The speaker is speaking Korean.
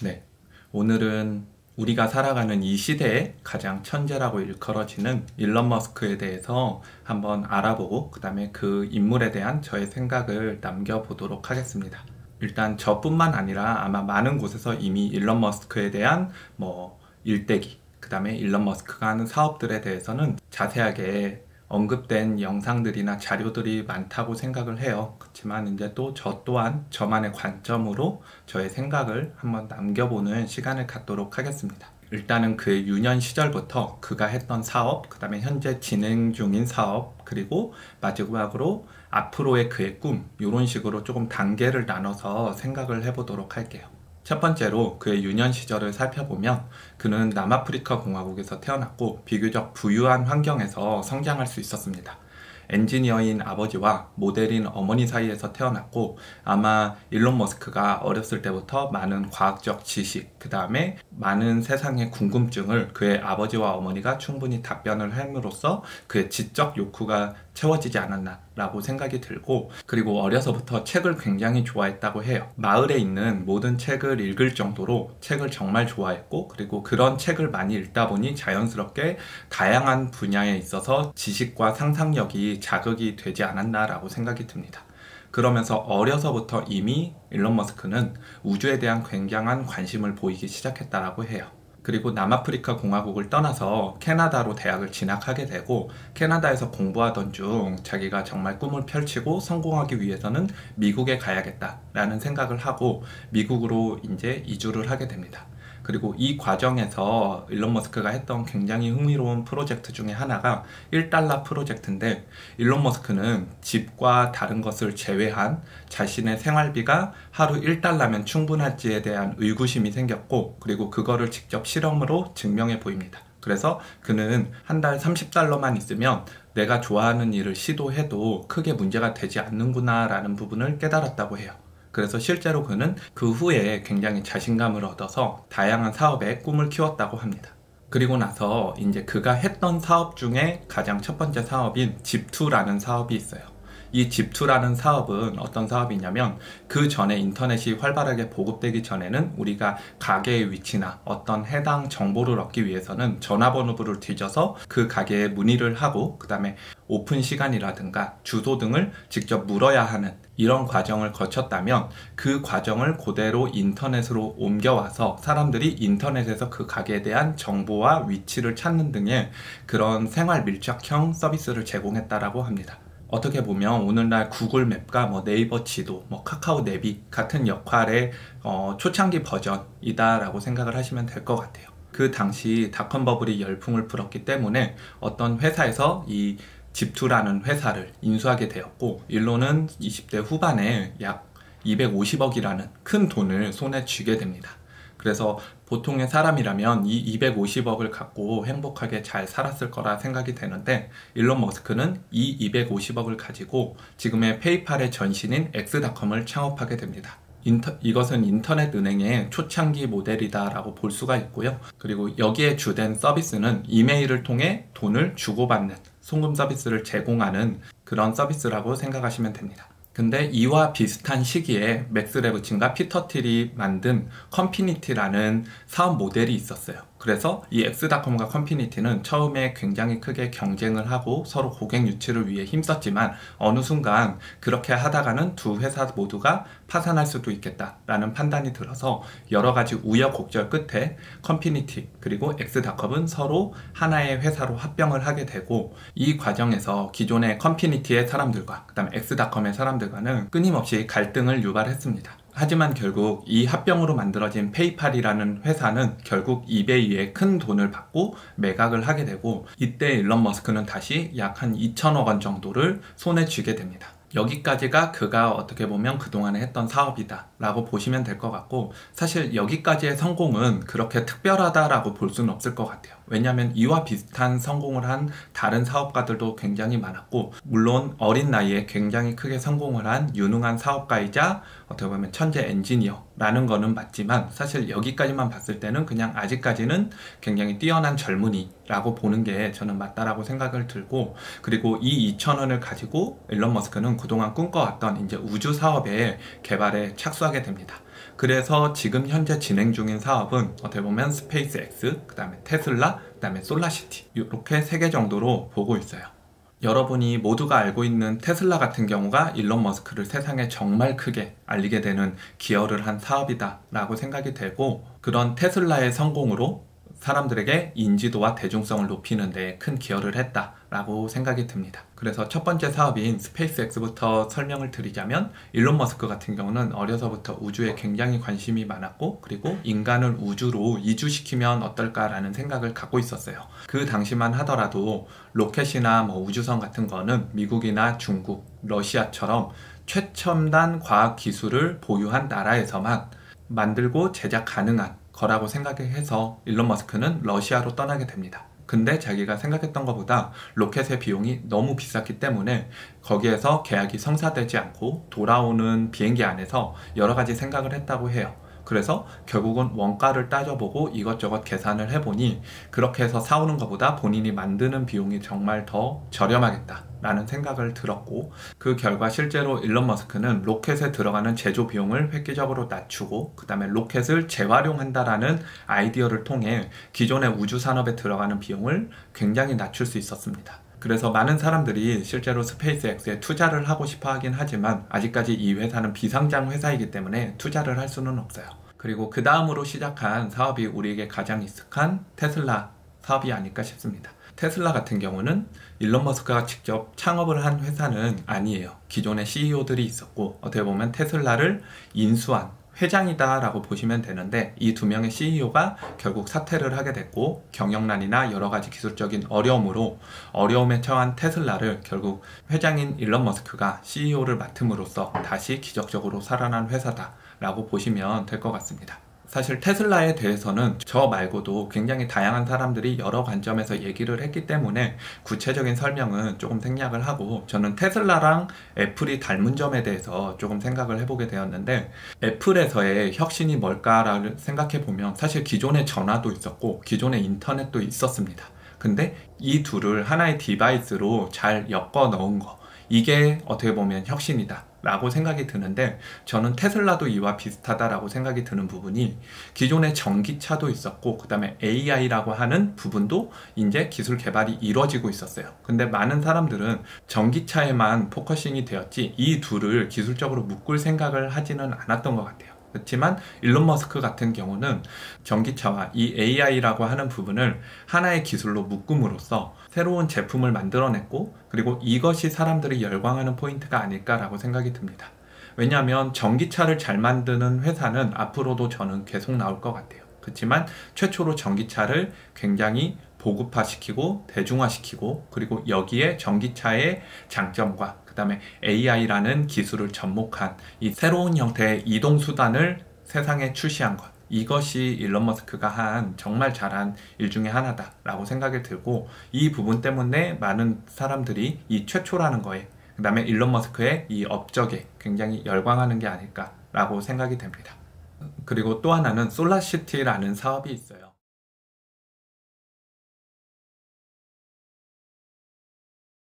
네, 오늘은 우리가 살아가는 이 시대의 가장 천재라고 일컬어지는 일론 머스크에 대해서 한번 알아보고 그 다음에 그 인물에 대한 저의 생각을 남겨보도록 하겠습니다. 일단 저뿐만 아니라 아마 많은 곳에서 이미 일론 머스크에 대한 일대기, 그 다음에 일론 머스크가 하는 사업들에 대해서는 자세하게 언급된 영상들이나 자료들이 많다고 생각을 해요. 그렇지만 이제 또 저 또한 저만의 관점으로 저의 생각을 한번 남겨보는 시간을 갖도록 하겠습니다. 일단은 그의 유년 시절부터 그가 했던 사업, 그 다음에 현재 진행 중인 사업, 그리고 마지막으로 앞으로의 그의 꿈, 이런 식으로 조금 단계를 나눠서 생각을 해보도록 할게요. 첫 번째로 그의 유년 시절을 살펴보면 그는 남아프리카 공화국에서 태어났고 비교적 부유한 환경에서 성장할 수 있었습니다. 엔지니어인 아버지와 모델인 어머니 사이에서 태어났고 아마 일론 머스크가 어렸을 때부터 많은 과학적 지식, 그 다음에 많은 세상의 궁금증을 그의 아버지와 어머니가 충분히 답변을 함으로써 그의 지적 욕구가 채워지지 않았나 라고 생각이 들고, 그리고 어려서부터 책을 굉장히 좋아했다고 해요. 마을에 있는 모든 책을 읽을 정도로 책을 정말 좋아했고, 그리고 그런 책을 많이 읽다 보니 자연스럽게 다양한 분야에 있어서 지식과 상상력이 자극이 되지 않았나 라고 생각이 듭니다. 그러면서 어려서부터 이미 일론 머스크는 우주에 대한 굉장한 관심을 보이기 시작했다라고 해요. 그리고 남아프리카 공화국을 떠나서 캐나다로 대학을 진학하게 되고, 캐나다에서 공부하던 중 자기가 정말 꿈을 펼치고 성공하기 위해서는 미국에 가야겠다라는 생각을 하고 미국으로 이제 이주를 하게 됩니다. 그리고 이 과정에서 일론 머스크가 했던 굉장히 흥미로운 프로젝트 중에 하나가 1달러 프로젝트인데, 일론 머스크는 집과 다른 것을 제외한 자신의 생활비가 하루 1달러면 충분할지에 대한 의구심이 생겼고, 그리고 그거를 직접 실험으로 증명해 보입니다. 그래서 그는 한 달 30달러만 있으면 내가 좋아하는 일을 시도해도 크게 문제가 되지 않는구나 라는 부분을 깨달았다고 해요. 그래서 실제로 그는 그 후에 굉장히 자신감을 얻어서 다양한 사업에 꿈을 키웠다고 합니다. 그리고 나서 이제 그가 했던 사업 중에 가장 첫 번째 사업인 집투라는 사업이 있어요. 이 집투라는 사업은 어떤 사업이냐면, 그 전에 인터넷이 활발하게 보급되기 전에는 우리가 가게의 위치나 어떤 해당 정보를 얻기 위해서는 전화번호부를 뒤져서 그 가게에 문의를 하고 그 다음에 오픈 시간이라든가 주소 등을 직접 물어야 하는 이런 과정을 거쳤다면, 그 과정을 그대로 인터넷으로 옮겨와서 사람들이 인터넷에서 그 가게에 대한 정보와 위치를 찾는 등의 그런 생활 밀착형 서비스를 제공했다라고 합니다. 어떻게 보면 오늘날 구글 맵과 네이버 지도, 카카오 내비 같은 역할의 초창기 버전이다라고 생각을 하시면 될 것 같아요. 그 당시 닷컴 버블이 열풍을 불었기 때문에 어떤 회사에서 이 집투라는 회사를 인수하게 되었고, 일론은 20대 후반에 약 250억이라는 큰 돈을 손에 쥐게 됩니다. 그래서 보통의 사람이라면 이 250억을 갖고 행복하게 잘 살았을 거라 생각이 되는데, 일론 머스크는 이 250억을 가지고 지금의 페이팔의 전신인 엑스닷컴을 창업하게 됩니다. 이것은 인터넷 은행의 초창기 모델이다라고 볼 수가 있고요. 그리고 여기에 주된 서비스는 이메일을 통해 돈을 주고받는 송금 서비스를 제공하는 그런 서비스라고 생각하시면 됩니다. 근데 이와 비슷한 시기에 맥스 레브친과 피터 틸이 만든 컴피니티라는 사업 모델이 있었어요. 그래서 이 엑스닷컴과 컴피니티는 처음에 굉장히 크게 경쟁을 하고 서로 고객 유치를 위해 힘썼지만, 어느 순간 그렇게 하다가는 두 회사 모두가 파산할 수도 있겠다라는 판단이 들어서 여러 가지 우여곡절 끝에 컴피니티 그리고 엑스닷컴은 서로 하나의 회사로 합병을 하게 되고, 이 과정에서 기존의 컴피니티의 사람들과 그 다음에 엑스닷컴의 사람들과는 끊임없이 갈등을 유발했습니다. 하지만 결국 이 합병으로 만들어진 페이팔이라는 회사는 결국 이베이에 큰 돈을 받고 매각을 하게 되고, 이때 일론 머스크는 다시 약 한 2천억 원 정도를 손에 쥐게 됩니다. 여기까지가 그가 어떻게 보면 그동안에 했던 사업이다 라고 보시면 될 것 같고, 사실 여기까지의 성공은 그렇게 특별하다라고 볼 수는 없을 것 같아요. 왜냐하면 이와 비슷한 성공을 한 다른 사업가들도 굉장히 많았고, 물론 어린 나이에 굉장히 크게 성공을 한 유능한 사업가이자 어떻게 보면 천재 엔지니어라는 거는 맞지만, 사실 여기까지만 봤을 때는 그냥 아직까지는 굉장히 뛰어난 젊은이라고 보는 게 저는 맞다라고 생각을 들고, 그리고 이 2천 원을 가지고 일론 머스크는 그동안 꿈꿔왔던 이제 우주 사업의 개발에 착수 착수하게 됩니다. 그래서 지금 현재 진행 중인 사업은 어떻게 보면 스페이스X, 그 다음에 테슬라, 그 다음에 솔라시티 이렇게 3개 정도로 보고 있어요. 여러분이 모두가 알고 있는 테슬라 같은 경우가 일론 머스크를 세상에 정말 크게 알리게 되는 기여를 한 사업이다 라고 생각이 되고, 그런 테슬라의 성공으로 사람들에게 인지도와 대중성을 높이는 데 큰 기여를 했다라고 생각이 듭니다. 그래서 첫 번째 사업인 스페이스X부터 설명을 드리자면, 일론 머스크 같은 경우는 어려서부터 우주에 굉장히 관심이 많았고, 그리고 인간을 우주로 이주시키면 어떨까라는 생각을 갖고 있었어요. 그 당시만 하더라도 로켓이나 우주선 같은 거는 미국이나 중국, 러시아처럼 최첨단 과학 기술을 보유한 나라에서만 만들고 제작 가능한 거라고 생각해서 일론 머스크는 러시아로 떠나게 됩니다. 근데 자기가 생각했던 것보다 로켓의 비용이 너무 비쌌기 때문에 거기에서 계약이 성사되지 않고 돌아오는 비행기 안에서 여러 가지 생각을 했다고 해요. 그래서 결국은 원가를 따져보고 이것저것 계산을 해보니 그렇게 해서 사오는 것보다 본인이 만드는 비용이 정말 더 저렴하겠다 라는 생각을 들었고, 그 결과 실제로 일론 머스크는 로켓에 들어가는 제조 비용을 획기적으로 낮추고, 그 다음에 로켓을 재활용한다라는 아이디어를 통해 기존의 우주 산업에 들어가는 비용을 굉장히 낮출 수 있었습니다. 그래서 많은 사람들이 실제로 스페이스X에 투자를 하고 싶어 하긴 하지만 아직까지 이 회사는 비상장 회사이기 때문에 투자를 할 수는 없어요. 그리고 그 다음으로 시작한 사업이 우리에게 가장 익숙한 테슬라 사업이 아닐까 싶습니다. 테슬라 같은 경우는 일론 머스크가 직접 창업을 한 회사는 아니에요. 기존의 CEO들이 있었고, 어떻게 보면 테슬라를 인수한 회장이다 라고 보시면 되는데, 이 2명의 CEO가 결국 사퇴를 하게 됐고, 경영난이나 여러가지 기술적인 어려움으로 어려움에 처한 테슬라를 결국 회장인 일론 머스크가 CEO를 맡음으로써 다시 기적적으로 살아난 회사다 라고 보시면 될 것 같습니다. 사실 테슬라에 대해서는 저 말고도 굉장히 다양한 사람들이 여러 관점에서 얘기를 했기 때문에 구체적인 설명은 조금 생략을 하고, 저는 테슬라랑 애플이 닮은 점에 대해서 조금 생각을 해보게 되었는데, 애플에서의 혁신이 뭘까라는 생각해보면 사실 기존의 전화도 있었고 기존의 인터넷도 있었습니다. 근데 이 둘을 하나의 디바이스로 잘 엮어 넣은 거, 이게 어떻게 보면 혁신이다 라고 생각이 드는데, 저는 테슬라도 이와 비슷하다라고 생각이 드는 부분이, 기존의 전기차도 있었고 그 다음에 AI라고 하는 부분도 이제 기술 개발이 이루어지고 있었어요. 근데 많은 사람들은 전기차에만 포커싱이 되었지 이 둘을 기술적으로 묶을 생각을 하지는 않았던 것 같아요. 그렇지만 일론 머스크 같은 경우는 전기차와 이 AI라고 하는 부분을 하나의 기술로 묶음으로써 새로운 제품을 만들어냈고, 그리고 이것이 사람들이 열광하는 포인트가 아닐까라고 생각이 듭니다. 왜냐하면 전기차를 잘 만드는 회사는 앞으로도 저는 계속 나올 것 같아요. 그렇지만 최초로 전기차를 굉장히 보급화시키고 대중화시키고, 그리고 여기에 전기차의 장점과 그 다음에 AI라는 기술을 접목한 이 새로운 형태의 이동수단을 세상에 출시한 것, 이것이 일론 머스크가 한 정말 잘한 일 중에 하나다 라고 생각이 들고, 이 부분 때문에 많은 사람들이 이 최초라는 거에, 그 다음에 일론 머스크의 이 업적에 굉장히 열광하는 게 아닐까 라고 생각이 됩니다. 그리고 또 하나는 솔라시티라는 사업이 있어요.